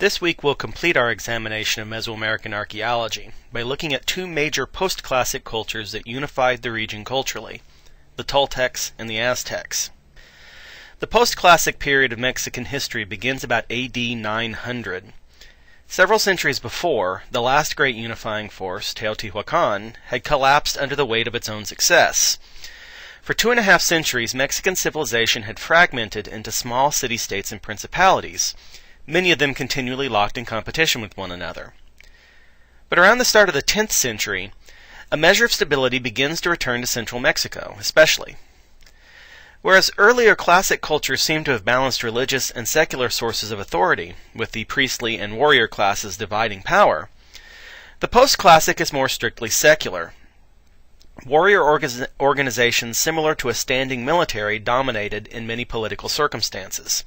This week we'll complete our examination of Mesoamerican archaeology by looking at two major post-classic cultures that unified the region culturally, the Toltecs and the Aztecs. The post-classic period of Mexican history begins about AD 900. Several centuries before, the last great unifying force, Teotihuacan, had collapsed under the weight of its own success. For 2.5 centuries, Mexican civilization had fragmented into small city-states and principalities, many of them continually locked in competition with one another. But around the start of the 10th century, a measure of stability begins to return to central Mexico, especially. Whereas earlier classic cultures seem to have balanced religious and secular sources of authority, with the priestly and warrior classes dividing power, the post-classic is more strictly secular. Warrior organizations similar to a standing military dominated in many political circumstances.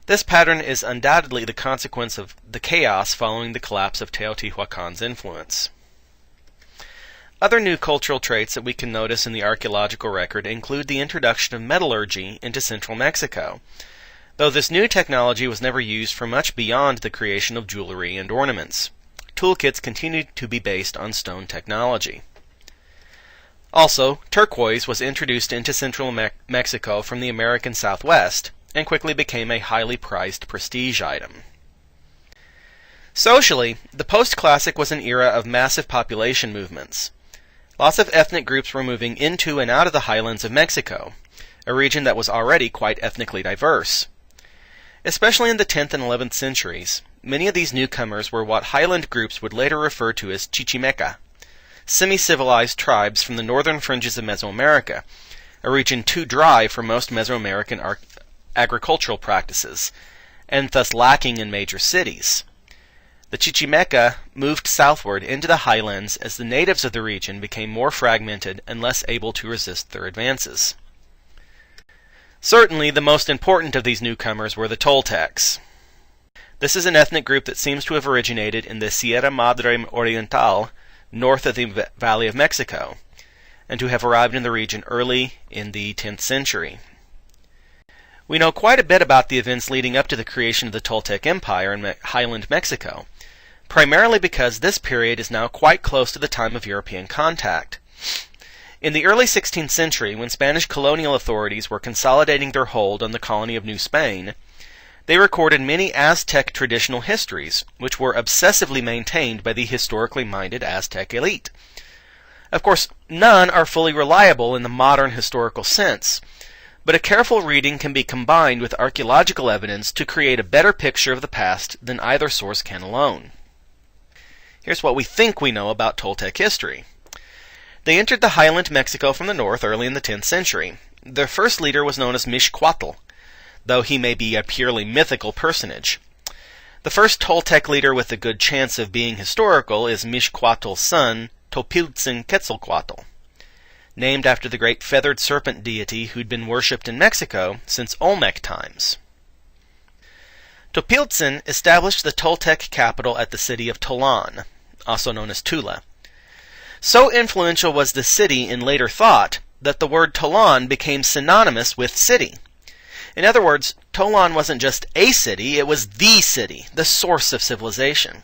This pattern is undoubtedly the consequence of the chaos following the collapse of Teotihuacan's influence. Other new cultural traits that we can notice in the archaeological record include the introduction of metallurgy into central Mexico, though this new technology was never used for much beyond the creation of jewelry and ornaments. Toolkits continued to be based on stone technology. Also, turquoise was introduced into central Mexico from the American Southwest, and quickly became a highly prized prestige item. Socially, the post-classic was an era of massive population movements. Lots of ethnic groups were moving into and out of the highlands of Mexico, a region that was already quite ethnically diverse. Especially in the 10th and 11th centuries, many of these newcomers were what highland groups would later refer to as Chichimeca, semi-civilized tribes from the northern fringes of Mesoamerica, a region too dry for most Mesoamerican agricultural practices, and thus lacking in major cities. The Chichimeca moved southward into the highlands as the natives of the region became more fragmented and less able to resist their advances. Certainly, the most important of these newcomers were the Toltecs. This is an ethnic group that seems to have originated in the Sierra Madre Oriental, north of the Valley of Mexico, and to have arrived in the region early in the 10th century. We know quite a bit about the events leading up to the creation of the Toltec Empire in highland Mexico, primarily because this period is now quite close to the time of European contact. In the early 16th century, when Spanish colonial authorities were consolidating their hold on the colony of New Spain, they recorded many Aztec traditional histories, which were obsessively maintained by the historically minded Aztec elite. Of course, none are fully reliable in the modern historical sense, but a careful reading can be combined with archaeological evidence to create a better picture of the past than either source can alone. Here's what we think we know about Toltec history. They entered the highland Mexico from the north early in the 10th century. Their first leader was known as Mixcoatl, though he may be a purely mythical personage. The first Toltec leader with a good chance of being historical is Mixcoatl's son, Topiltzin Quetzalcoatl, named after the great feathered serpent deity who'd been worshipped in Mexico since Olmec times. Topiltzin established the Toltec capital at the city of Tollan, also known as Tula. So influential was the city in later thought that the word Tollan became synonymous with city. In other words, Tollan wasn't just a city, it was the city, the source of civilization.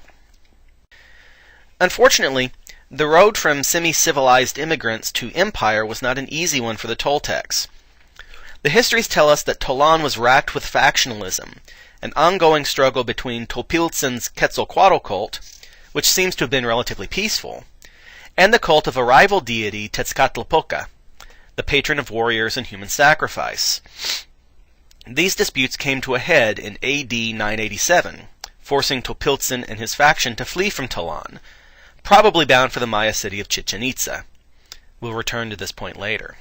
Unfortunately, the road from semi-civilized immigrants to empire was not an easy one for the Toltecs. The histories tell us that Tollan was racked with factionalism, an ongoing struggle between Topiltzin's Quetzalcoatl cult, which seems to have been relatively peaceful, and the cult of a rival deity Tezcatlipoca, the patron of warriors and human sacrifice. These disputes came to a head in AD 987, forcing Topiltzin and his faction to flee from Tollan, probably bound for the Maya city of Chich'en Itza. We'll return to this point later.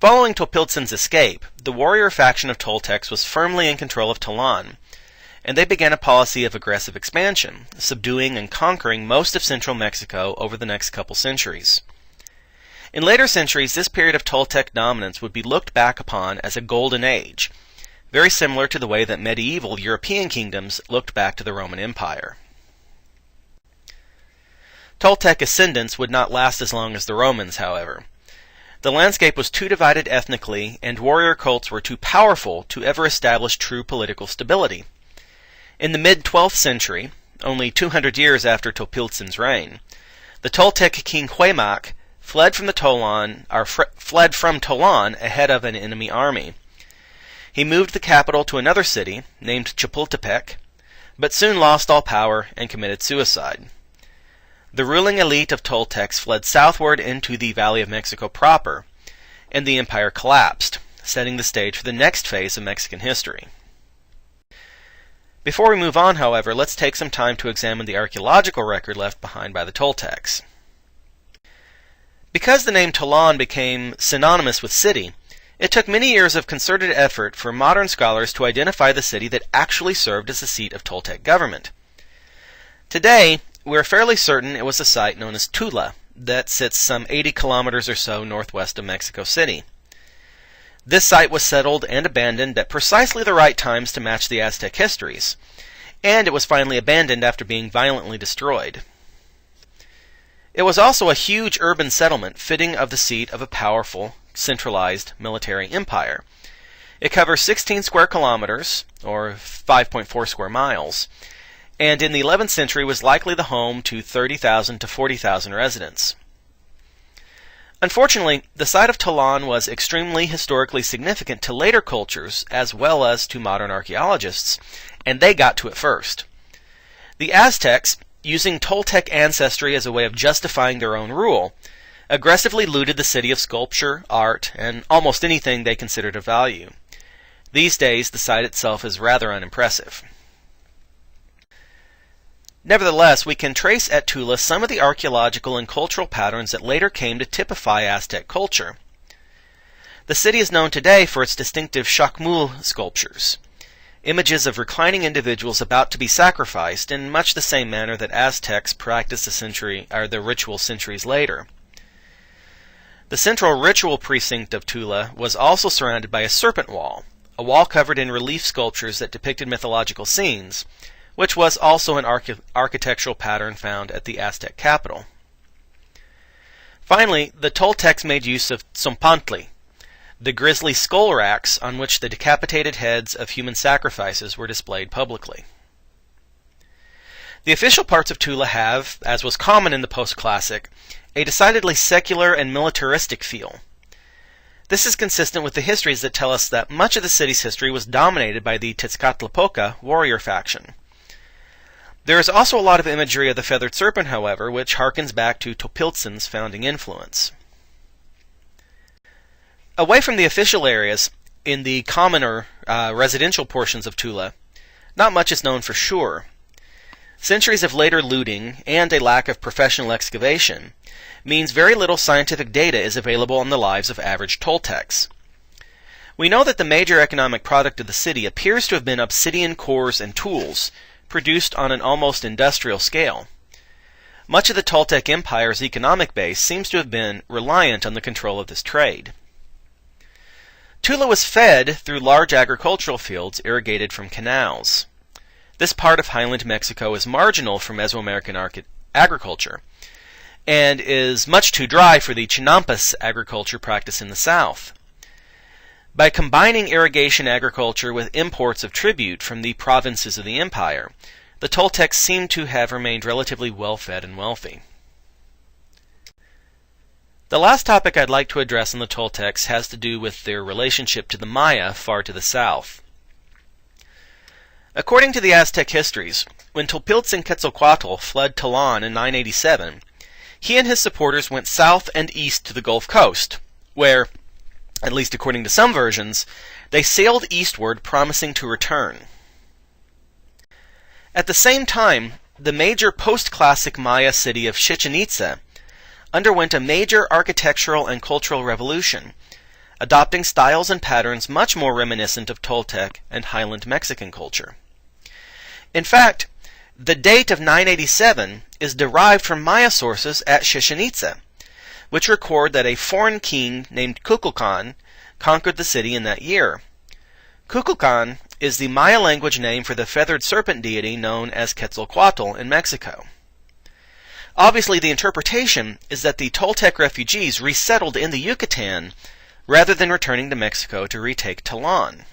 Following Topiltzin's escape, the warrior faction of Toltecs was firmly in control of Tollan, and they began a policy of aggressive expansion, subduing and conquering most of central Mexico over the next couple centuries. In later centuries, this period of Toltec dominance would be looked back upon as a golden age, very similar to the way that medieval European kingdoms looked back to the Roman Empire. Toltec ascendance would not last as long as the Romans, however. The landscape was too divided ethnically, and warrior cults were too powerful to ever establish true political stability. In the mid-12th century, only 200 years after Topiltzin's reign, the Toltec king Huaymak fled from Tollan ahead of an enemy army. He moved the capital to another city, named Chapultepec, but soon lost all power and committed suicide. The ruling elite of Toltecs fled southward into the Valley of Mexico proper, and the empire collapsed, setting the stage for the next phase of Mexican history. Before we move on, however, let's take some time to examine the archaeological record left behind by the Toltecs. Because the name Tollan became synonymous with city, it took many years of concerted effort for modern scholars to identify the city that actually served as the seat of Toltec government. Today, we are fairly certain it was a site known as Tula that sits some 80 kilometers or so northwest of Mexico City. This site was settled and abandoned at precisely the right times to match the Aztec histories, and it was finally abandoned after being violently destroyed. It was also a huge urban settlement fitting of the seat of a powerful, centralized military empire. It covers 16 square kilometers, or 5.4 square miles, and in the 11th century was likely the home to 30,000 to 40,000 residents. Unfortunately, the site of Tollan was extremely historically significant to later cultures as well as to modern archaeologists, and they got to it first. The Aztecs, using Toltec ancestry as a way of justifying their own rule, aggressively looted the city of sculpture, art, and almost anything they considered of value. These days, the site itself is rather unimpressive. Nevertheless, we can trace at Tula some of the archaeological and cultural patterns that later came to typify Aztec culture. The city is known today for its distinctive Chacmools sculptures, images of reclining individuals about to be sacrificed in much the same manner that Aztecs practiced the ritual centuries later. The central ritual precinct of Tula was also surrounded by a serpent wall, a wall covered in relief sculptures that depicted mythological scenes, which was also an architectural pattern found at the Aztec capital. Finally, the Toltecs made use of Tzompantli, the grisly skull racks on which the decapitated heads of human sacrifices were displayed publicly. The official parts of Tula have, as was common in the post-classic, a decidedly secular and militaristic feel. This is consistent with the histories that tell us that much of the city's history was dominated by the Tezcatlipoca warrior faction. There is also a lot of imagery of the feathered serpent, however, which harkens back to Topiltzin's founding influence. Away from the official areas, in the commoner residential portions of Tula, not much is known for sure. Centuries of later looting and a lack of professional excavation means very little scientific data is available on the lives of average Toltecs. We know that the major economic product of the city appears to have been obsidian cores and tools, produced on an almost industrial scale. Much of the Toltec Empire's economic base seems to have been reliant on the control of this trade. Tula was fed through large agricultural fields irrigated from canals. This part of highland Mexico is marginal for Mesoamerican agriculture, and is much too dry for the Chinampas agriculture practiced in the south. By combining irrigation agriculture with imports of tribute from the provinces of the empire, the Toltecs seem to have remained relatively well-fed and wealthy. The last topic I'd like to address on the Toltecs has to do with their relationship to the Maya far to the south. According to the Aztec histories, when Topiltzin Quetzalcoatl fled Tollan in 987, he and his supporters went south and east to the Gulf Coast, where, at least according to some versions, they sailed eastward promising to return. At the same time, the major post-classic Maya city of Chich'en Itza underwent a major architectural and cultural revolution, adopting styles and patterns much more reminiscent of Toltec and highland Mexican culture. In fact, the date of 987 is derived from Maya sources at Chich'en Itza, which record that a foreign king named Kukulkan conquered the city in that year. Kukulkan is the Maya language name for the feathered serpent deity known as Quetzalcoatl in Mexico. Obviously, the interpretation is that the Toltec refugees resettled in the Yucatan rather than returning to Mexico to retake Tollan.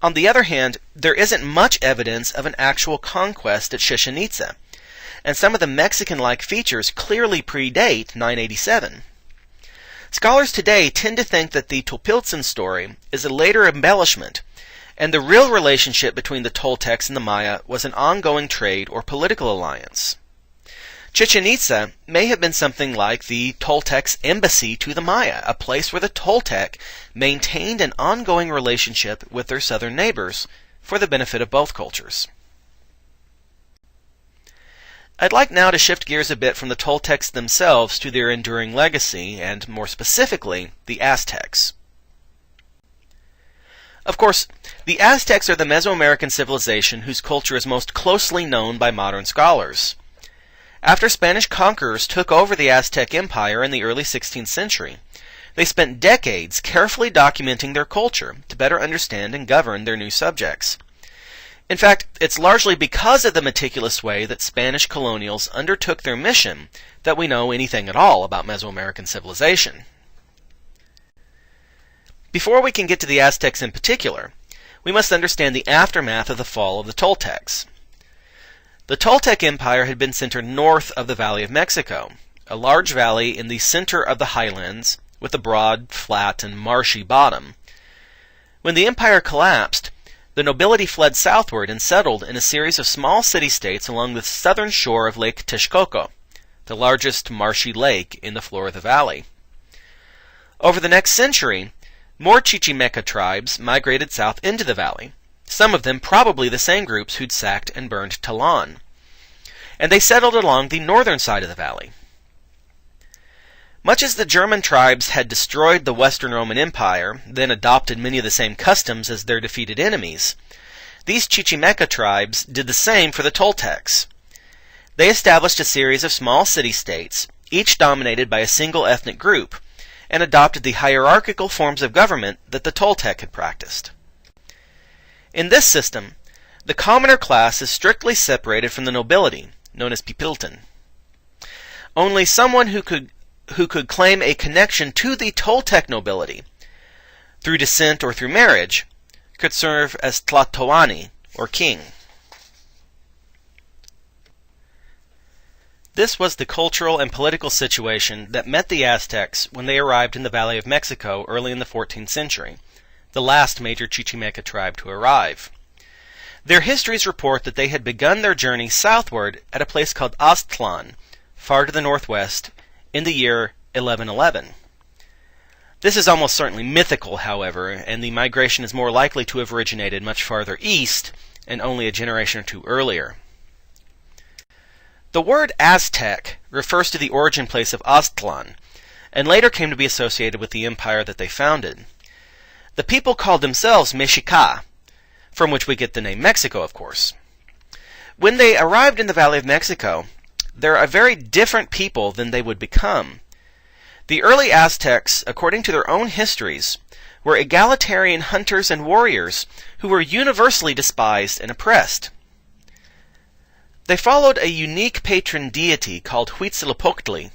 On the other hand, there isn't much evidence of an actual conquest at Chich'en Itza, and some of the Mexican-like features clearly predate 987. Scholars today tend to think that the Topiltzin story is a later embellishment, and the real relationship between the Toltecs and the Maya was an ongoing trade or political alliance. Chich'en Itza may have been something like the Toltec's embassy to the Maya, a place where the Toltec maintained an ongoing relationship with their southern neighbors for the benefit of both cultures. I'd like now to shift gears a bit from the Toltecs themselves to their enduring legacy, and more specifically, the Aztecs. Of course, the Aztecs are the Mesoamerican civilization whose culture is most closely known by modern scholars. After Spanish conquerors took over the Aztec Empire in the early 16th century, they spent decades carefully documenting their culture to better understand and govern their new subjects. In fact, it's largely because of the meticulous way that Spanish colonials undertook their mission that we know anything at all about Mesoamerican civilization. Before we can get to the Aztecs in particular, we must understand the aftermath of the fall of the Toltecs. The Toltec Empire had been centered north of the Valley of Mexico, a large valley in the center of the highlands with a broad, flat, and marshy bottom. When the empire collapsed, the nobility fled southward and settled in a series of small city-states along the southern shore of Lake Texcoco, the largest marshy lake in the floor of the valley. Over the next century, more Chichimeca tribes migrated south into the valley, some of them probably the same groups who'd sacked and burned Tollan, and they settled along the northern side of the valley. Much as the German tribes had destroyed the Western Roman Empire, then adopted many of the same customs as their defeated enemies, these Chichimeca tribes did the same for the Toltecs. They established a series of small city-states, each dominated by a single ethnic group, and adopted the hierarchical forms of government that the Toltec had practiced. In this system, the commoner class is strictly separated from the nobility, known as Topiltzin. Only someone who could claim a connection to the Toltec nobility, through descent or through marriage, could serve as Tlatoani, or king. This was the cultural and political situation that met the Aztecs when they arrived in the Valley of Mexico early in the 14th century, the last major Chichimeca tribe to arrive. Their histories report that they had begun their journey southward at a place called Aztlan, far to the northwest, in the year 1111. This is almost certainly mythical, however, and the migration is more likely to have originated much farther east and only a generation or two earlier. The word Aztec refers to the origin place of Aztlan, and later came to be associated with the empire that they founded. The people called themselves Mexica, from which we get the name Mexico, of course. When they arrived in the Valley of Mexico, they're a very different people than they would become. The early Aztecs, according to their own histories, were egalitarian hunters and warriors who were universally despised and oppressed. They followed a unique patron deity called Huitzilopochtli,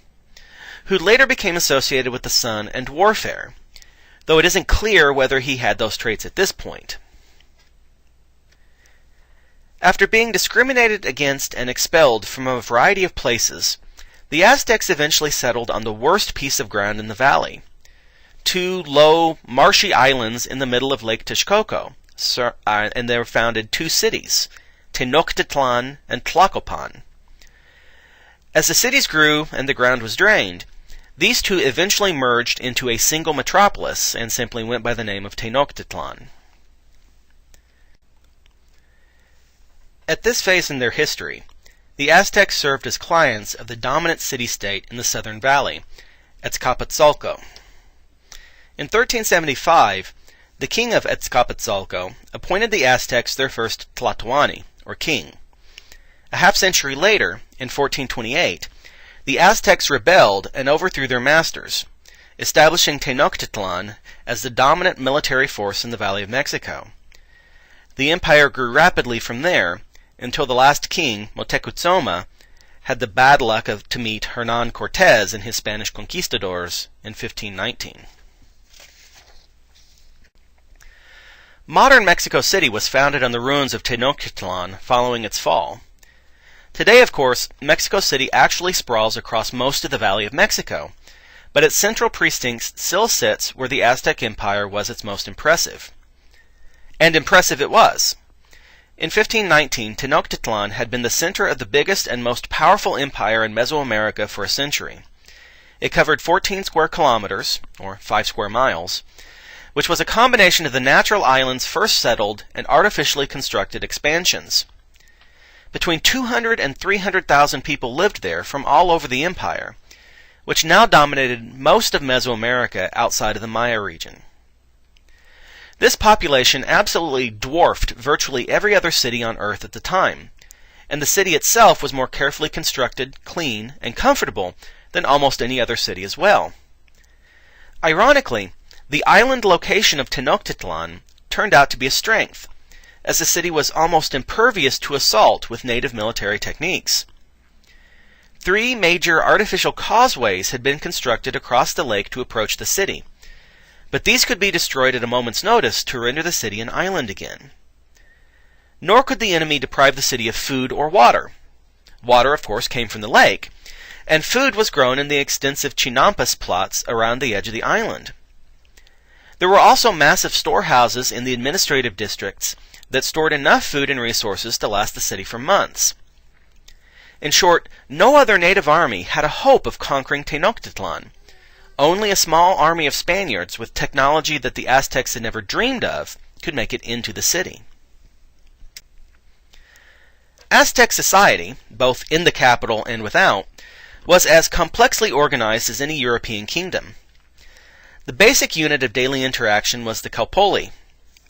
who later became associated with the sun and warfare, though it isn't clear whether he had those traits at this point. After being discriminated against and expelled from a variety of places, the Aztecs eventually settled on the worst piece of ground in the valley, two low, marshy islands in the middle of Lake Texcoco, and there founded two cities, Tenochtitlan and Tlacopan. As the cities grew and the ground was drained, these two eventually merged into a single metropolis and simply went by the name of Tenochtitlan. At this phase in their history, the Aztecs served as clients of the dominant city-state in the southern valley, Azcapotzalco. In 1375, the king of Azcapotzalco appointed the Aztecs their first Tlatoani, or king. A half-century later, in 1428, the Aztecs rebelled and overthrew their masters, establishing Tenochtitlan as the dominant military force in the Valley of Mexico. The empire grew rapidly from there, until the last king, Moctezuma, had the bad luck to meet Hernan Cortez and his Spanish conquistadors in 1519. Modern Mexico City was founded on the ruins of Tenochtitlan following its fall. Today, of course, Mexico City actually sprawls across most of the Valley of Mexico, but its central precinct still sits where the Aztec Empire was its most impressive. And impressive it was. In 1519, Tenochtitlan had been the center of the biggest and most powerful empire in Mesoamerica for a century. It covered 14 square kilometers, or 5 square miles, which was a combination of the natural islands first settled and artificially constructed expansions. Between 200 and 300,000 people lived there from all over the empire, which now dominated most of Mesoamerica outside of the Maya region. This population absolutely dwarfed virtually every other city on Earth at the time, and the city itself was more carefully constructed, clean, and comfortable than almost any other city as well. Ironically, the island location of Tenochtitlan turned out to be a strength, as the city was almost impervious to assault with native military techniques. 3 major artificial causeways had been constructed across the lake to approach the city, but these could be destroyed at a moment's notice to render the city an island again. Nor could the enemy deprive the city of food or water. Water, of course, came from the lake, and food was grown in the extensive chinampas plots around the edge of the island. There were also massive storehouses in the administrative districts that stored enough food and resources to last the city for months. In short, no other native army had a hope of conquering Tenochtitlan. Only a small army of Spaniards with technology that the Aztecs had never dreamed of could make it into the city. Aztec society, both in the capital and without, was as complexly organized as any European kingdom. The basic unit of daily interaction was the Calpolli,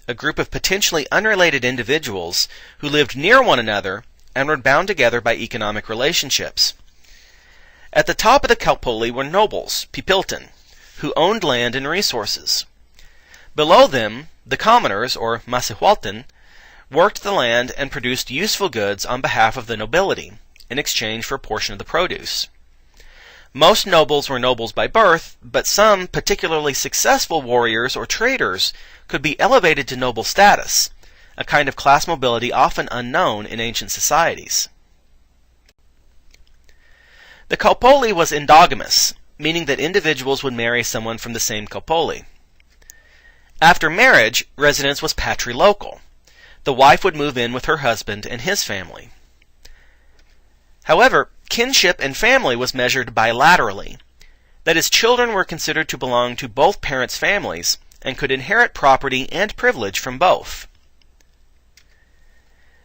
a group of potentially unrelated individuals who lived near one another and were bound together by economic relationships. At the top of the Calpolli were nobles, Topiltzin, who owned land and resources. Below them, the commoners, or Masehualtin, worked the land and produced useful goods on behalf of the nobility, in exchange for a portion of the produce. Most nobles were nobles by birth, but some particularly successful warriors or traders could be elevated to noble status, a kind of class mobility often unknown in ancient societies. The Calpolli was endogamous, meaning that individuals would marry someone from the same Calpolli. After marriage, residence was patrilocal. The wife would move in with her husband and his family. However, kinship and family was measured bilaterally. That is, children were considered to belong to both parents' families and could inherit property and privilege from both.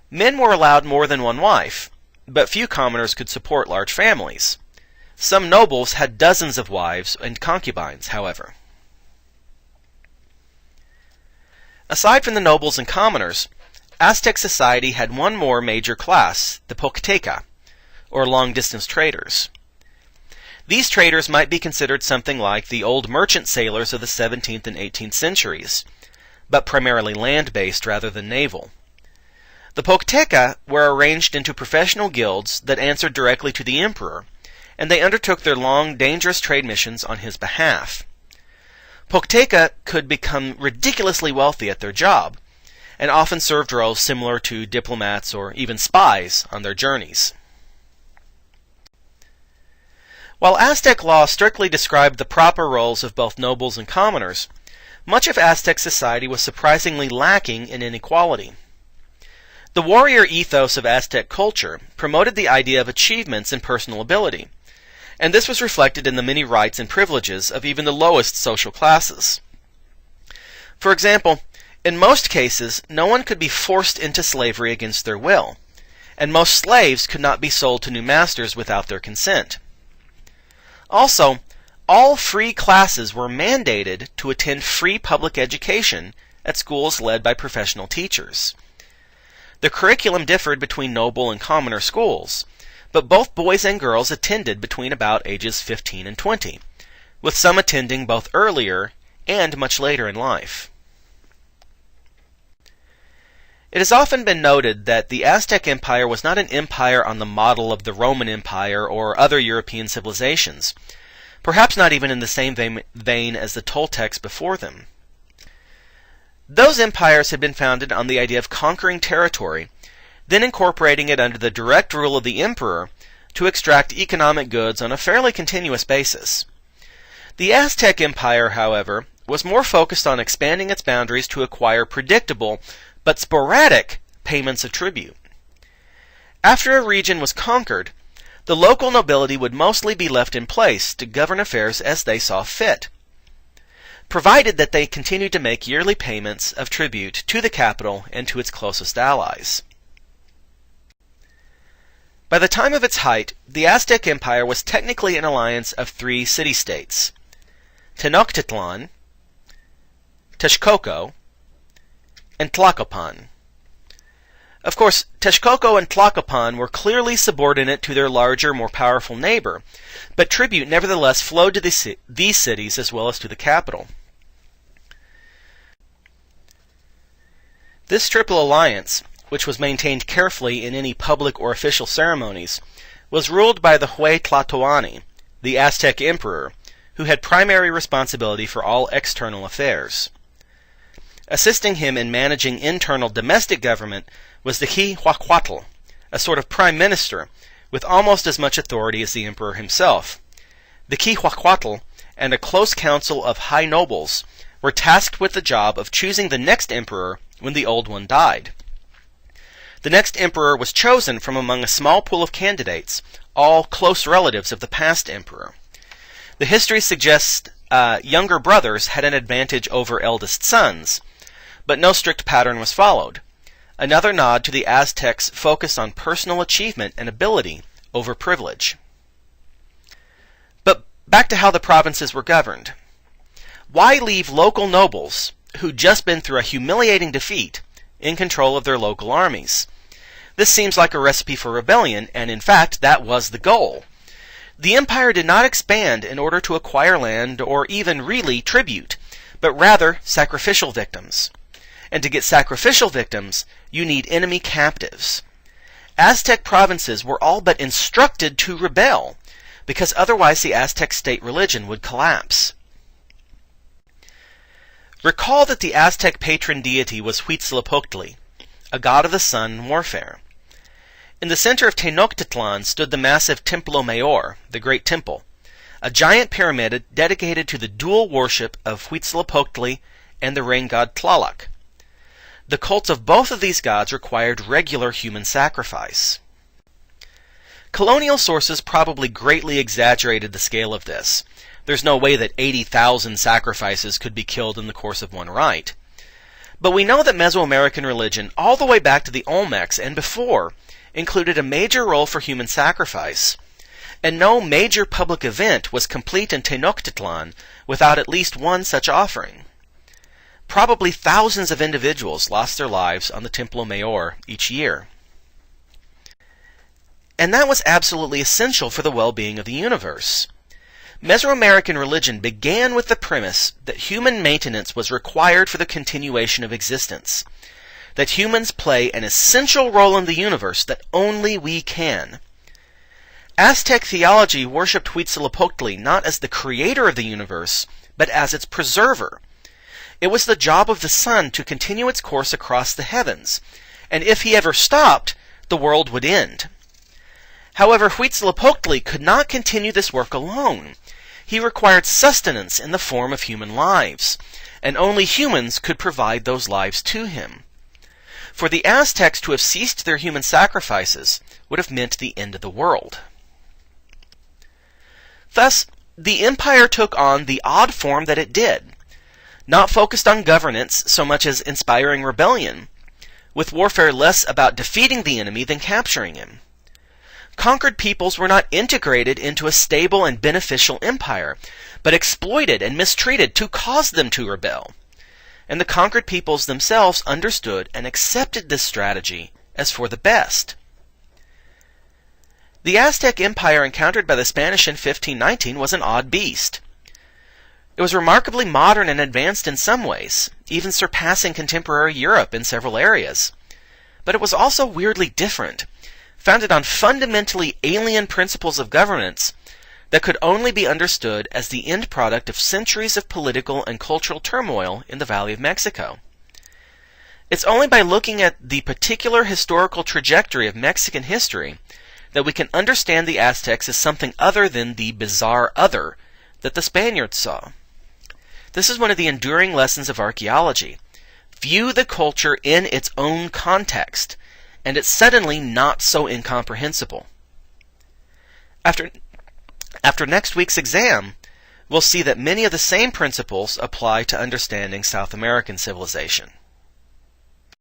Men were allowed more than one wife, but few commoners could support large families. Some nobles had dozens of wives and concubines, however. Aside from the nobles and commoners, Aztec society had one more major class, the Pochteca, or long-distance traders. These traders might be considered something like the old merchant sailors of the 17th and 18th centuries, but primarily land-based rather than naval. The Pochteca were arranged into professional guilds that answered directly to the emperor, and they undertook their long, dangerous trade missions on his behalf. Pochteca could become ridiculously wealthy at their job, and often served roles similar to diplomats or even spies on their journeys. While Aztec law strictly described the proper roles of both nobles and commoners, much of Aztec society was surprisingly lacking in inequality. The warrior ethos of Aztec culture promoted the idea of achievements and personal ability, and this was reflected in the many rights and privileges of even the lowest social classes. For example, in most cases, no one could be forced into slavery against their will, and most slaves could not be sold to new masters without their consent. Also, all free classes were mandated to attend free public education at schools led by professional teachers. The curriculum differed between noble and commoner schools, but both boys and girls attended between about ages 15 and 20, with some attending both earlier and much later in life. It has often been noted that the Aztec Empire was not an empire on the model of the Roman Empire or other European civilizations, perhaps not even in the same vein as the Toltecs before them. Those empires had been founded on the idea of conquering territory, then incorporating it under the direct rule of the emperor to extract economic goods on a fairly continuous basis. The Aztec Empire, however, was more focused on expanding its boundaries to acquire predictable but sporadic payments of tribute. After a region was conquered, the local nobility would mostly be left in place to govern affairs as they saw fit, provided that they continued to make yearly payments of tribute to the capital and to its closest allies. By the time of its height, the Aztec Empire was technically an alliance of 3 city-states: Tenochtitlan, Texcoco, and Tlacopan. Of course, Texcoco and Tlacopan were clearly subordinate to their larger, more powerful neighbor, but tribute nevertheless flowed to these cities as well as to the capital. This triple alliance, which was maintained carefully in any public or official ceremonies, was ruled by the Huci Tlatoani, the Aztec Emperor, who had primary responsibility for all external affairs. Assisting him in managing internal domestic government was the Huitzilopochtli, a sort of prime minister with almost as much authority as the emperor himself. The Huitzilopochtli and a close council of high nobles were tasked with the job of choosing the next emperor when the old one died. The next emperor was chosen from among a small pool of candidates, all close relatives of the past emperor. The history suggests younger brothers had an advantage over eldest sons, but no strict pattern was followed. Another nod to the Aztecs' focus on personal achievement and ability over privilege. But back to how the provinces were governed. Why leave local nobles, who'd just been through a humiliating defeat, in control of their local armies? This seems like a recipe for rebellion, and in fact, that was the goal. The empire did not expand in order to acquire land or even really tribute, but rather sacrificial victims. And to get sacrificial victims, you need enemy captives. Aztec provinces were all but instructed to rebel, because otherwise the Aztec state religion would collapse. Recall that the Aztec patron deity was Huitzilopochtli, a god of the sun and warfare. In the center of Tenochtitlan stood the massive Templo Mayor, the Great Temple, a giant pyramid dedicated to the dual worship of Huitzilopochtli and the rain god Tlaloc. The cults of both of these gods required regular human sacrifice. Colonial sources probably greatly exaggerated the scale of this. There's no way that 80,000 sacrifices could be killed in the course of one rite. But we know that Mesoamerican religion, all the way back to the Olmecs and before, included a major role for human sacrifice, and no major public event was complete in Tenochtitlan without at least one such offering. Probably thousands of individuals lost their lives on the Templo Mayor each year. And that was absolutely essential for the well-being of the universe. Mesoamerican religion began with the premise that human maintenance was required for the continuation of existence, that humans play an essential role in the universe that only we can. Aztec theology worshipped Huitzilopochtli not as the creator of the universe, but as its preserver. It was the job of the sun to continue its course across the heavens, and if he ever stopped, the world would end. However, Huitzilopochtli could not continue this work alone. He required sustenance in the form of human lives, and only humans could provide those lives to him. For the Aztecs to have ceased their human sacrifices would have meant the end of the world. Thus, the empire took on the odd form that it did, not focused on governance so much as inspiring rebellion, with warfare less about defeating the enemy than capturing him. Conquered peoples were not integrated into a stable and beneficial empire, but exploited and mistreated to cause them to rebel. And the conquered peoples themselves understood and accepted this strategy as for the best. The Aztec Empire encountered by the Spanish in 1519 was an odd beast. It was remarkably modern and advanced in some ways, even surpassing contemporary Europe in several areas. but it was also weirdly different, founded on fundamentally alien principles of governance that could only be understood as the end product of centuries of political and cultural turmoil in the Valley of Mexico. It's only by looking at the particular historical trajectory of Mexican history that we can understand the Aztecs as something other than the bizarre other that the Spaniards saw. This is one of the enduring lessons of archaeology. View the culture in its own context, and it's suddenly not so incomprehensible. After next week's exam, we'll see that many of the same principles apply to understanding South American civilization.